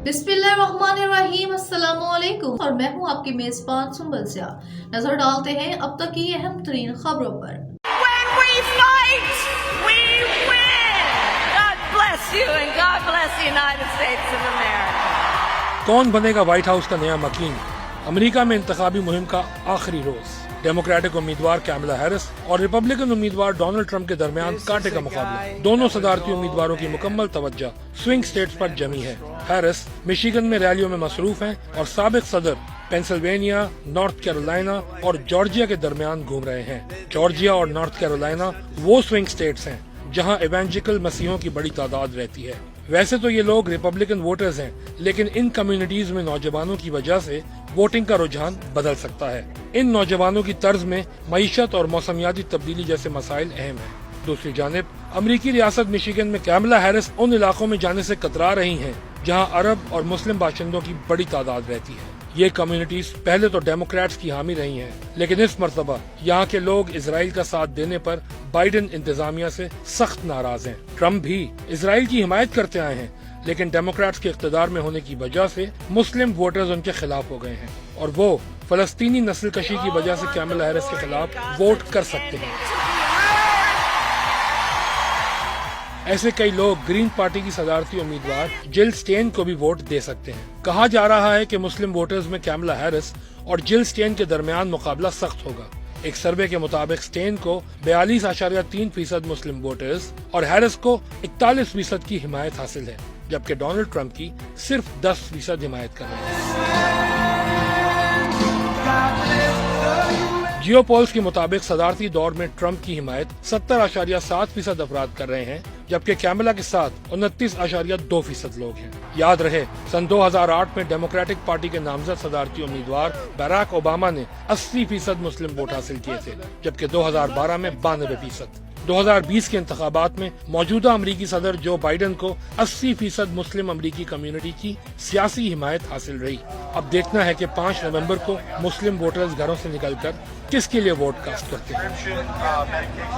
बिस्मिल्लाहिर्रहमानिर्रहीम, अस्सलामुअलैकुम और मैं हूँ आपकी मेजबान सुंबल स्याह। नजर डालते हैं अब तक की अहम तरीन खबरों पर। When we fight, we win. God bless you and God bless the United States of America. कौन बनेगा व्हाइट हाउस का नया मकीन? अमेरिका में इंतखाबी मुहिम का आखिरी रोज। डेमोक्रेटिक उम्मीदवार कैमला हैरिस और रिपब्लिकन उम्मीदवार डोनाल्ड ट्रंप के दरमियान कांटे का मुकाबला। दोनों सदारती उम्मीदवारों की मुकम्मल तवज्जो स्विंग स्टेट्स पर जमी है। हैरिस मिशिगन में रैलियों में मसरूफ हैं और साबिक सदर पेंसिल्वेनिया, नॉर्थ कैरोलिना और जॉर्जिया के दरमियान घूम रहे हैं। जॉर्जिया और नॉर्थ कैरोलिना वो स्विंग स्टेट्स हैं जहां इवेंजिकल मसीहों की बड़ी तादाद रहती है। वैसे तो ये लोग रिपब्लिकन वोटर्स हैं, लेकिन इन कम्युनिटीज में नौजवानों की वजह से वोटिंग का रुझान बदल सकता है। इन नौजवानों की तर्ज में मईशत और मौसमियाती तब्दीली जैसे मसाइल अहम हैं। दूसरी जानिब अमरीकी रियासत मिशिगन में कैमला हैरिस उन इलाकों में जाने से कतरा रही हैं जहां अरब और मुस्लिम बाशिंदों की बड़ी तादाद रहती है। ये कम्युनिटीज पहले तो डेमोक्रेट्स की हामी रही हैं, लेकिन इस मर्तबा यहाँ के लोग इजराइल का साथ देने पर बाइडेन इंतजामिया से सख्त नाराज हैं। ट्रम्प भी इजराइल की हिमायत करते आए हैं, लेकिन डेमोक्रेट्स के इख्तिदार में होने की वजह से मुस्लिम वोटर्स उनके खिलाफ हो गए हैं और वो फलस्तीनी नस्ल कशी की वजह से कैमला हैरिस के खिलाफ वोट कर सकते हैं। ऐसे कई लोग ग्रीन पार्टी की सदारती उम्मीदवार जिल स्टेन को भी वोट दे सकते हैं। कहा जा रहा है कि मुस्लिम वोटर्स में कैमला हैरिस और जिल स्टेन के दरमियान मुकाबला सख्त होगा। एक सर्वे के मुताबिक स्टेन को 42.3% मुस्लिम वोटर्स और हैरिस को 41% की हिमायत हासिल है, जबकि डोनाल्ड ट्रंप की सिर्फ 10% हिमायत कर रहे हैं। जियो पोल्स के मुताबिक सदारती दौर में ट्रंप की हिमायत 70.7% अफराद कर रहे हैं, जबकि कैमला के साथ 29.2% लोग हैं। याद रहे, सन 2008 में डेमोक्रेटिक पार्टी के नामजद सदारती उम्मीदवार बराक ओबामा ने 80% मुस्लिम वोट हासिल किए थे, जबकि 2012 में 92%। 2020 के इंतखाबात में मौजूदा अमरीकी सदर जो बाइडेन को 80% मुस्लिम अमरीकी कम्युनिटी की सियासी हिमायत हासिल रही। अब देखना है कि 5 नवंबर को मुस्लिम वोटर्स घरों से निकलकर किसके लिए वोट कास्ट करते हैं।